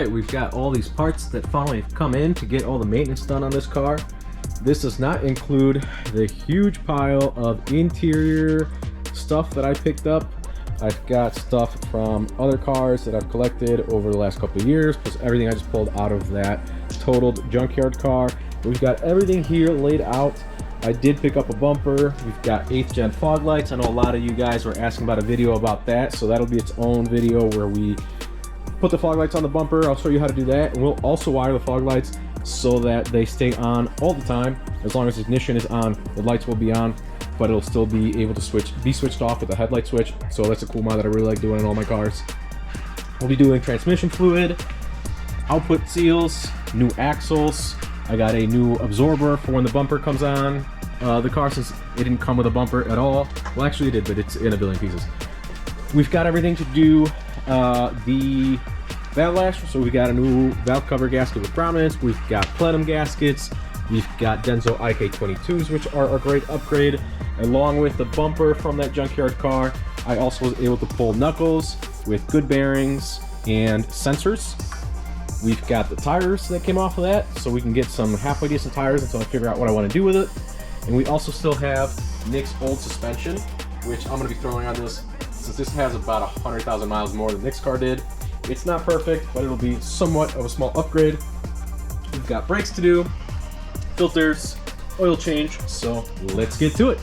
Alright, we've got all these parts that finally have come in to get all the maintenance done on this car. This does not include the huge pile of interior stuff that I picked up. I've got stuff from other cars that I've collected over the last couple of years, plus everything I just pulled out of that totaled junkyard car. We've got everything here laid out. I did pick up a bumper. We've got 8th gen fog lights. I know a lot of you guys were asking about a video about that, so that'll be its own video where we put the fog lights on the bumper. I'll show you how to do that, and we'll also wire the fog lights so that they stay on all the time. As long as the ignition is on, the lights will be on, but it'll still be able to be switched off with a headlight switch. So that's a cool mod that I really like doing in all my cars. We'll be doing transmission fluid, output seals, new axles. I got a new absorber for when the bumper comes on the car, since it didn't come with a bumper at all. Well, actually it did, but it's in a billion pieces. We've got everything to do the valve lasher. So we got a new valve cover gasket with prominence. We've got plenum gaskets. We've got Denso IK22s, which are a great upgrade. Along with the bumper from that junkyard car, I also was able to pull knuckles with good bearings and sensors. We've got the tires that came off of that, so we can get some halfway decent tires until I figure out what I want to do with it. And we also still have Nick's old suspension, which I'm going to be throwing on this, since this has about 100,000 miles more than Nick's car did. It's not perfect, but it'll be somewhat of a small upgrade. We've got brakes to do, filters, oil change, so let's get to it.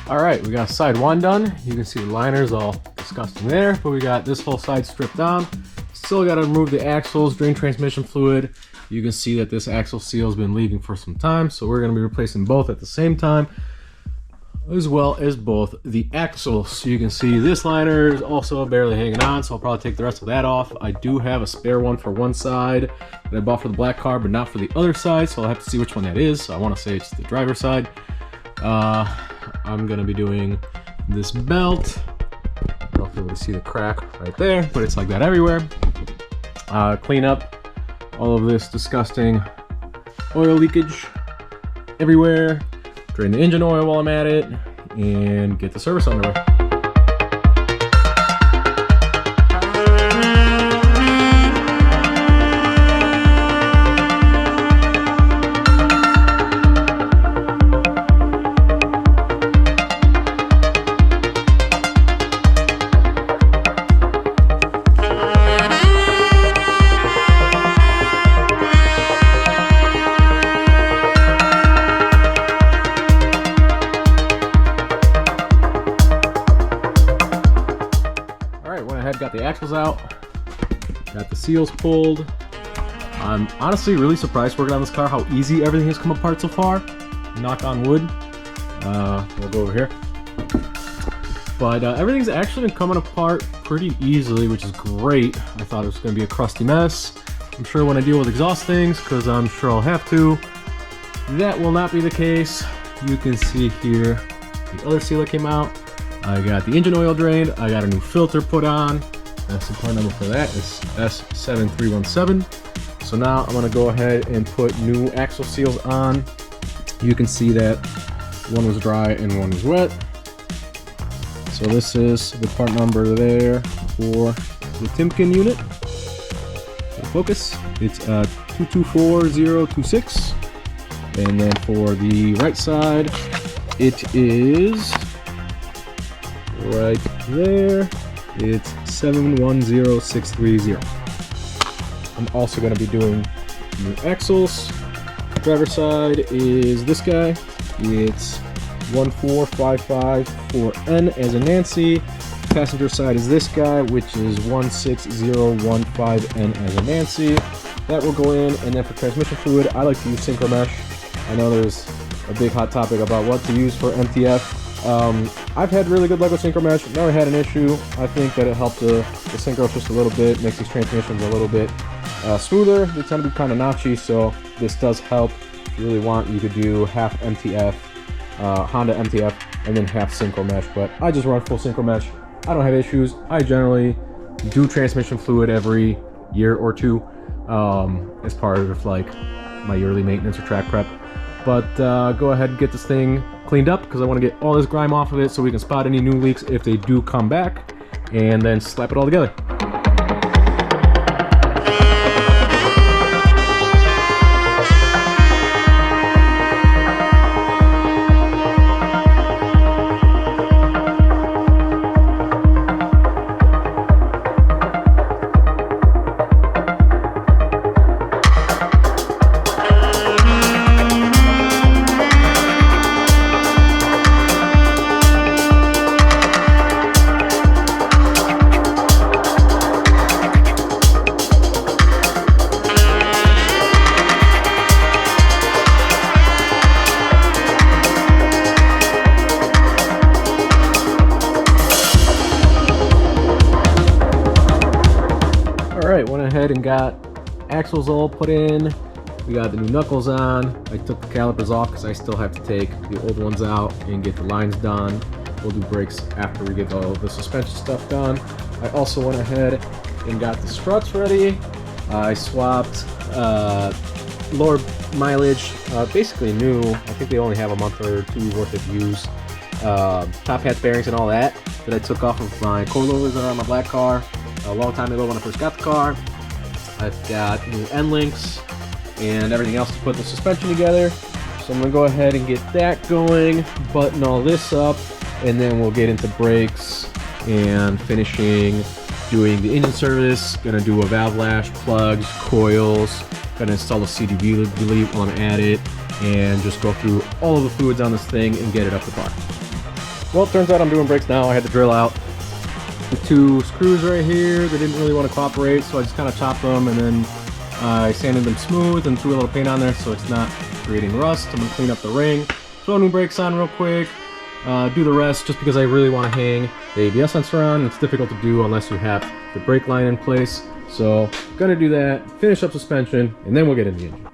Alright, we got side one done. You can see the liners all disgusting there, but we got this whole side stripped down. Still got to remove the axles, drain transmission fluid. You can see that this axle seal has been leaking for some time, so we're going to be replacing both at the same time, as well as both the axles. So you can see this liner is also barely hanging on, so I'll probably take the rest of that off. I do have a spare one for one side that I bought for the black car, but not for the other side, so I'll have to see which one that is. So I want to say it's the driver's side. I'm going to be doing this belt. I don't know if you're able to see the crack right there, but it's like that everywhere. Clean up all of this disgusting oil leakage everywhere. Drain the engine oil while I'm at it, and get the service underway. Got the axles out, got the seals pulled. I'm honestly really surprised working on this car how easy everything has come apart so far. Knock on wood. We'll go over here. But everything's actually been coming apart pretty easily, which is great. I thought it was going to be a crusty mess. I'm sure when I deal with exhaust things, because I'm sure I'll have to, that will not be the case. you can see here the other seal that came out. I got the engine oil drained. I got a new filter put on. That's the part number for that. It's S7317. So now I'm gonna go ahead and put new axle seals on. You can see that one was dry and one was wet. So this is the part number there for the Timken unit. Focus, it's 224026. And then for the right side, it is right there. It's 710630. I'm also going to be doing new axles. Driver's side is this guy. It's 14554N as in Nancy. Passenger side is this guy, which is 16015N as in Nancy. That will go in, and then for transmission fluid, I like to use Synchro Mesh. I know there's a big hot topic about what to use for MTF. I've had really good luck with Synchro Mesh, never had an issue. I think that it helps the synchro just a little bit, makes these transmissions a little bit smoother. They tend to be kind of notchy, so this does help. If you really want, you could do half MTF, Honda MTF, and then half Synchro Mesh, but I just run full Synchro Mesh. I don't have issues. I generally do transmission fluid every year or two as part of like my yearly maintenance or track prep. But go ahead and get this thing cleaned up because I want to get all this grime off of it so we can spot any new leaks if they do come back, and then slap it all together. Alright, went ahead and got axles all put in. We got the new knuckles on. I took the calipers off because I still have to take the old ones out and get the lines done. We'll do brakes after we get all the suspension stuff done. I also went ahead and got the struts ready. I swapped lower mileage, basically new. I think they only have a month or two worth of use. Top hats, bearings, and all that I took off of my coilovers that are on my black car a long time ago when I first got the car. I've got new end links and everything else to put the suspension together. So I'm gonna go ahead and get that going, button all this up, and then we'll get into brakes and finishing doing the engine service. Gonna do a valve lash, plugs, coils, gonna install the CDV delete while I'm at it, and just go through all of the fluids on this thing and get it up to par. Well, it turns out I'm doing brakes now. I had to drill out the two screws right here. They didn't really want to cooperate, so I just kind of chopped them, and then I sanded them smooth and threw a little paint on there so it's not creating rust. I'm going to clean up the ring, throw new brakes on real quick, do the rest just because I really want to hang the ABS sensor on. It's difficult to do unless you have the brake line in place. So going to do that, finish up suspension, and then we'll get in the engine.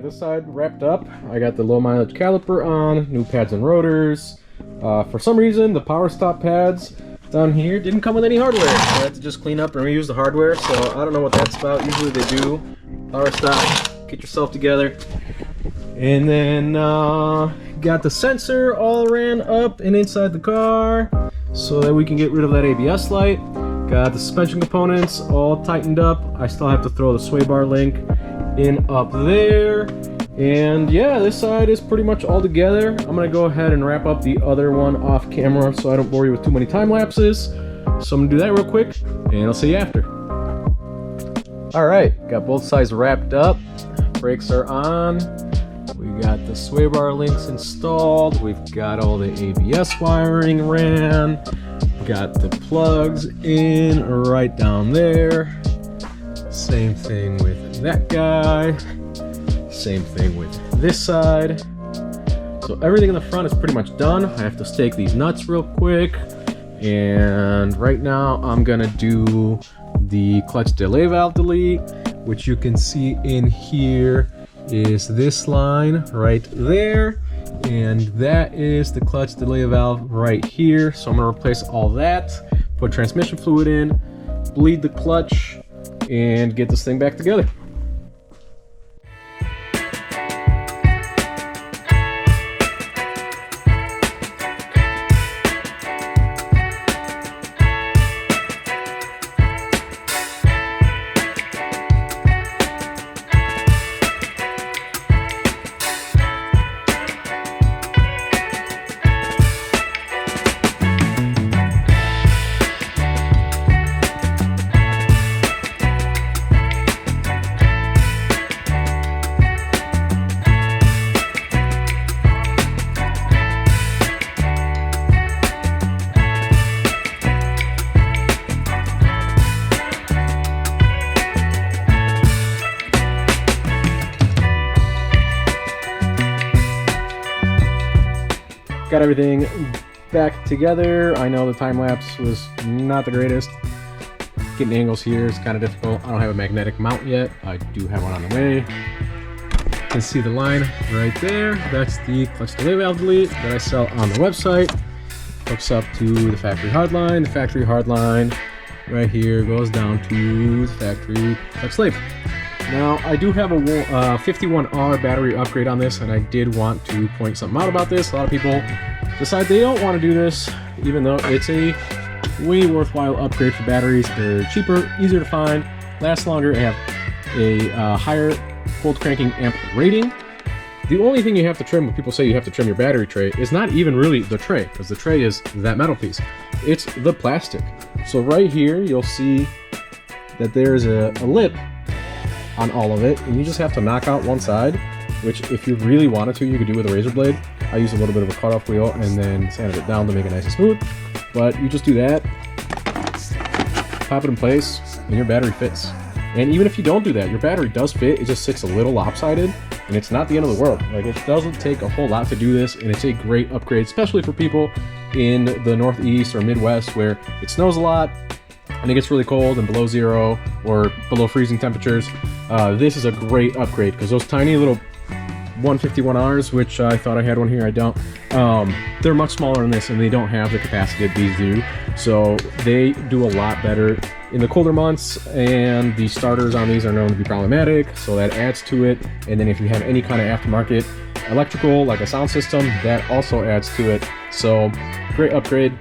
this side wrapped up. I got the low mileage caliper on, new pads and rotors. For some reason, the power stop pads down here didn't come with any hardware. So I had to just clean up and reuse the hardware, so I don't know what that's about. Usually they do. Power stop, get yourself together. And then got the sensor all ran up and inside the car so that we can get rid of that ABS light. Got the suspension components all tightened up. I still have to throw the sway bar link in up there. And yeah, this side is pretty much all together. I'm gonna go ahead and wrap up the other one off camera so I don't bore you with too many time lapses. So I'm gonna do that real quick and I'll see you after. All right, got both sides wrapped up. Brakes are on. We got the sway bar links installed. We've got all the ABS wiring ran. Got the plugs in right down there. Same thing with that guy. Same thing with this side. So everything in the front is pretty much done. I have to stake these nuts real quick. And right now I'm gonna do the clutch delay valve delete, which you can see in here is this line right there. And that is the clutch delay valve right here. So I'm gonna replace all that, put transmission fluid in, bleed the clutch, and get this thing back together. Got everything back together. I know the time lapse was not the greatest. Getting angles here is kind of difficult. I don't have a magnetic mount yet. I do have one on the way. You can see the line right there. That's the clutch delay valve delete that I sell on the website. Hooks up to the factory hardline. The factory hardline right here goes down to the factory clutch slave. Now, I do have a 51R battery upgrade on this, and I did want to point something out about this. A lot of people decide they don't want to do this, even though it's a way worthwhile upgrade for batteries. They're cheaper, easier to find, last longer, and have a higher cold cranking amp rating. The only thing you have to trim when people say you have to trim your battery tray is not even really the tray, because the tray is that metal piece. It's the plastic. So right here, you'll see that there's a lip on all of it, and you just have to knock out one side, which if you really wanted to, you could do with a razor blade. I use a little bit of a cutoff wheel and then sanded it down to make it nice and smooth. But you just do that, pop it in place, and your battery fits. And even if you don't do that, your battery does fit. It just sits a little lopsided, and it's not the end of the world. Like, it doesn't take a whole lot to do this, and it's a great upgrade, especially for people in the Northeast or Midwest where it snows a lot and it gets really cold and below zero or below freezing temperatures. This is a great upgrade because those tiny little 151Rs, which I thought I had one here, I don't, they're much smaller than this and they don't have the capacity that these do. So they do a lot better in the colder months, and the starters on these are known to be problematic, so that adds to it. And then if you have any kind of aftermarket electrical, like a sound system, that also adds to it. So great upgrade.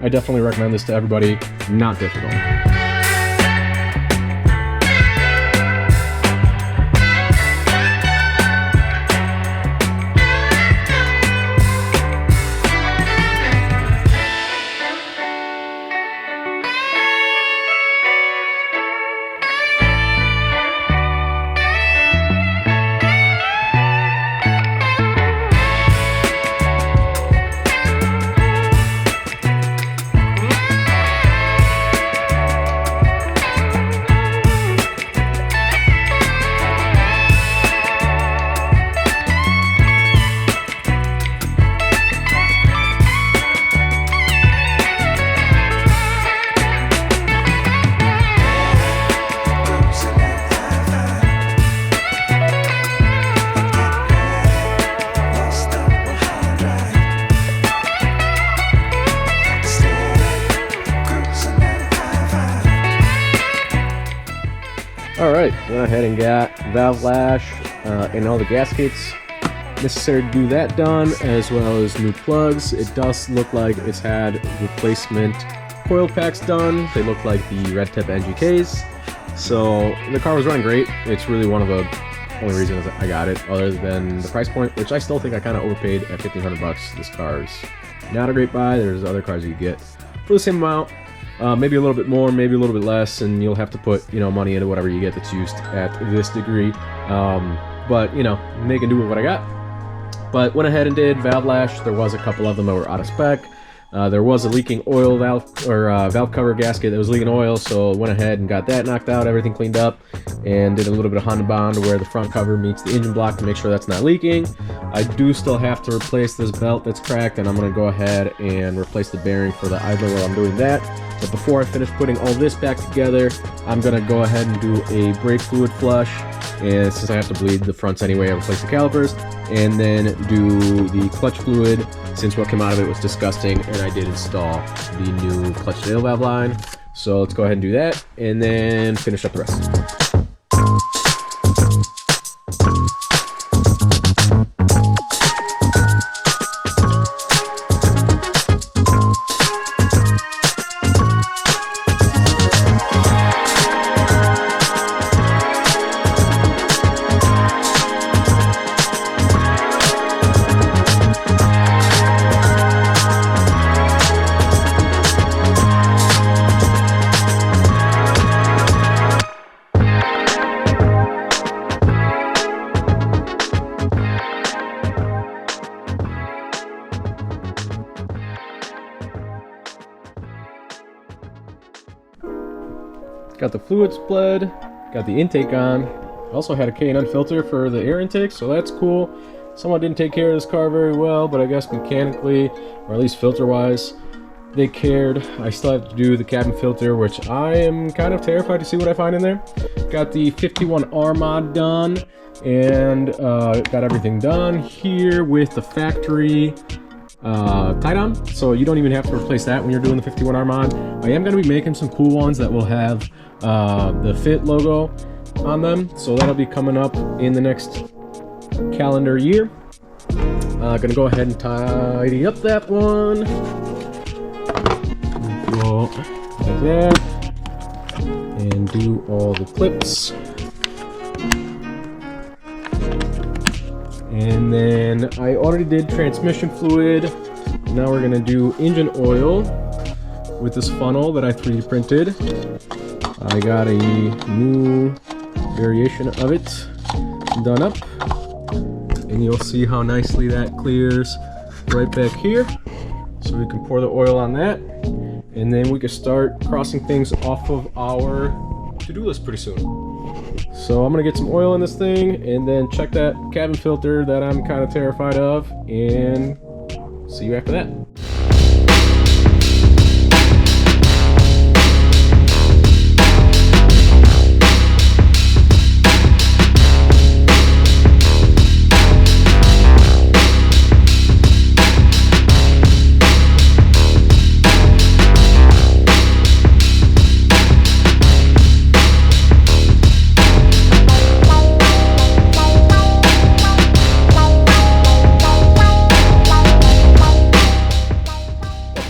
I definitely recommend this to everybody. Not difficult. Alright, went ahead and got valve lash and all the gaskets necessary to do that done, as well as new plugs. It does look like it's had replacement coil packs done. They look like the RedTep NGKs. So the car was running great. It's really one of the only reasons I got it, other than the price point, which I still think I kind of overpaid at $1,500. This car is not a great buy. There's other cars you get for the same amount. Maybe a little bit more, maybe a little bit less, and you'll have to put, you know, money into whatever you get that's used at this degree. But, you know, make and do with what I got. But went ahead and did valve lash. There was a couple of them that were out of spec. There was a leaking oil valve, or valve cover gasket that was leaking oil, so went ahead and got that knocked out, everything cleaned up, and did a little bit of Honda Bond where the front cover meets the engine block to make sure that's not leaking. I do still have to replace this belt that's cracked, and I'm going to go ahead and replace the bearing for the idler while I'm doing that. But before I finish putting all this back together, I'm going to go ahead and do a brake fluid flush, and since I have to bleed the fronts anyway, I replace the calipers, and then do the clutch fluid, since what came out of it was disgusting, and I did install the new clutch tail valve line. So let's go ahead and do that, and then finish up the rest. Got the fluid spread, got the intake on. Also had a K&N filter for the air intake, so that's cool. Someone didn't take care of this car very well, but I guess mechanically, or at least filter-wise, they cared. I still have to do the cabin filter, which I am kind of terrified to see what I find in there. Got the 51R mod done, and got everything done here with the factory tie-down, so you don't even have to replace that when you're doing the 51R mod. I am going to be making some cool ones that will have the Fit logo on them, so that'll be coming up in the next calendar year. Gonna go ahead and tidy up that one. Go like that, and do all the clips. And then I already did transmission fluid. Now we're gonna do engine oil with this funnel that I 3D printed. I got a new variation of it done up, and you'll see how nicely that clears right back here. So we can pour the oil on that, and then we can start crossing things off of our to-do list pretty soon. So I'm gonna get some oil in this thing, and then check that cabin filter that I'm kind of terrified of, and see you after that.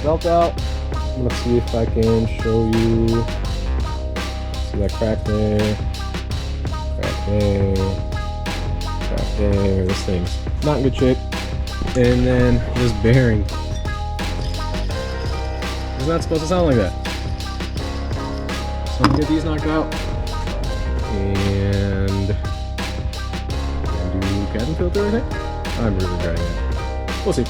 Belt out. I'm gonna see if I can show you. See that crack there, crack there, crack there. This thing's not in good shape. And then this bearing. It's not supposed to sound like that. So I'm gonna get these knocked out and do cabin filter, I think. I'm really dreading it. We'll see.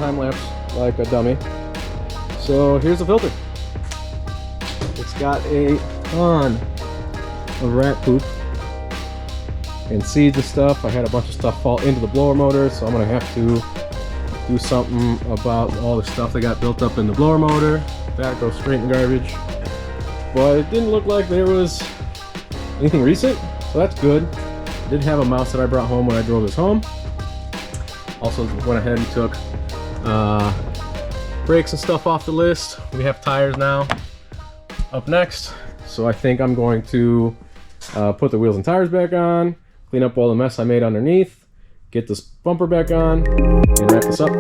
time lapse like a dummy. So here's the filter. It's got a ton of rat poop and seeds and stuff. I had a bunch of stuff fall into the blower motor, so I'm gonna have to do something about all the stuff that got built up in the blower motor. That goes straight in the garbage. But it didn't look like there was anything recent, so that's good. I did have a mouse that I brought home when I drove this home. Also went ahead and took brakes and stuff off the list. We have tires now up next, so I think I'm going to put the wheels and tires back on, clean up all the mess I made underneath, get this bumper back on, and wrap this up.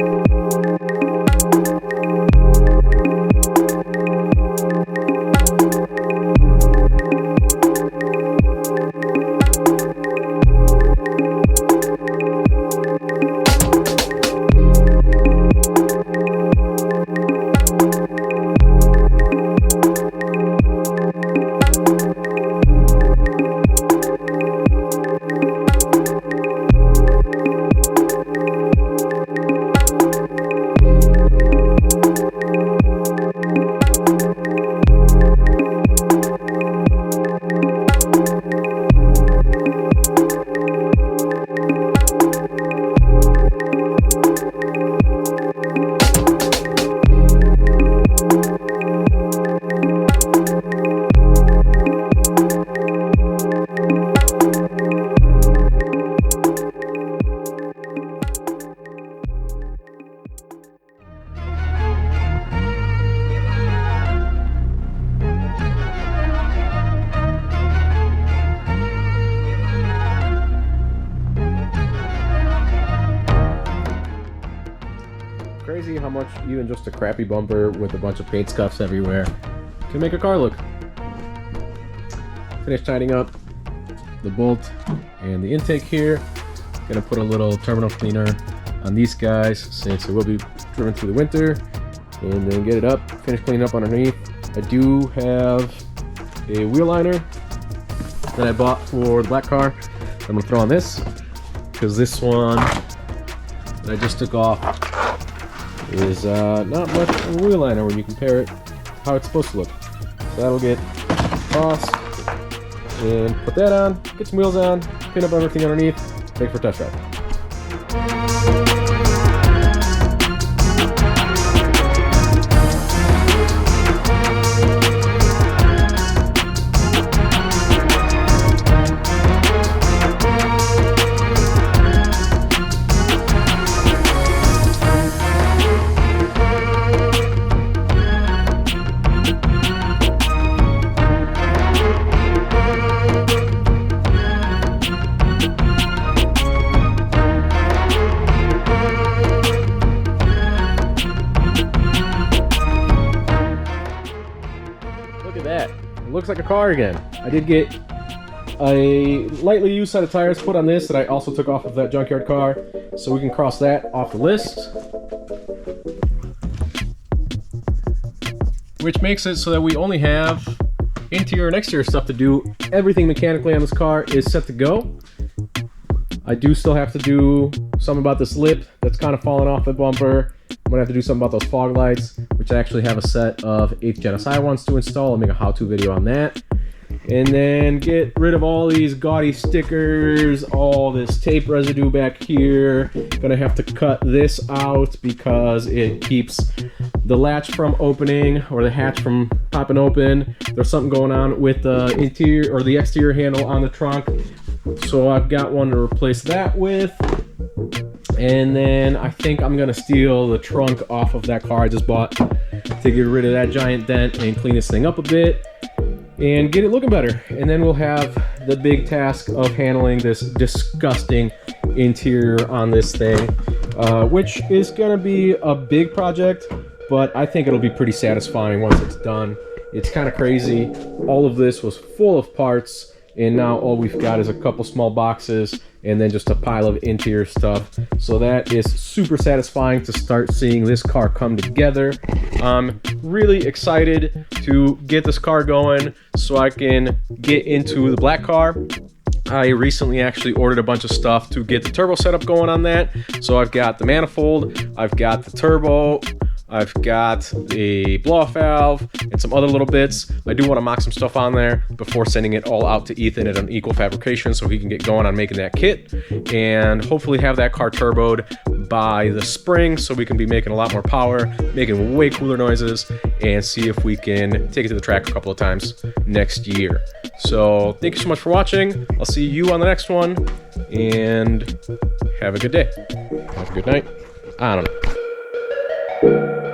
Crazy how much even just a crappy bumper with a bunch of paint scuffs everywhere can make a car look. Finished tightening up the bolt and the intake here. Gonna put a little terminal cleaner on these guys since it will be driven through the winter, and then get it up, finish cleaning up underneath. I do have a wheel liner that I bought for the black car. I'm gonna throw on this because this one that I just took off is not much of a wheel liner when you compare it to how it's supposed to look. So that'll get tossed and put that on, get some wheels on, clean up everything underneath, take for a test drive. It looks like a car again. I did get a lightly used set of tires put on this that I also took off of that junkyard car, so we can cross that off the list. Which makes it so that we only have interior and exterior stuff to do. Everything mechanically on this car is set to go. I do still have to do something about this lip that's kind of falling off the bumper. I'm gonna have to do something about those fog lights, which I actually have a set of 8th Gen SI ones to install. I'll make a how-to video on that. And then get rid of all these gaudy stickers, all this tape residue back here. Gonna have to cut this out because it keeps the latch from opening or the hatch from popping open. There's something going on with the interior or the exterior handle on the trunk. So I've got one to replace that with. And then I think I'm gonna steal the trunk off of that car I just bought to get rid of that giant dent and clean this thing up a bit and get it looking better. And then we'll have the big task of handling this disgusting interior on this thing, which is gonna be a big project, but I think it'll be pretty satisfying once it's done. It's kind of crazy. All of this was full of parts, and now all we've got is a couple small boxes and then just a pile of interior stuff. So that is super satisfying to start seeing this car come together. I'm really excited to get this car going so I can get into the black car I recently actually ordered a bunch of stuff to get the turbo setup going on that. So I've got the manifold, I've got the turbo, I've got a blow-off valve, and some other little bits. I do want to mock some stuff on there before sending it all out to Ethan at an Equal Fabrication so he can get going on making that kit, and hopefully have that car turboed by the spring so we can be making a lot more power, making way cooler noises, and see if we can take it to the track a couple of times next year. So thank you so much for watching. I'll see you on the next one, and have a good day. Have a good night. I don't know.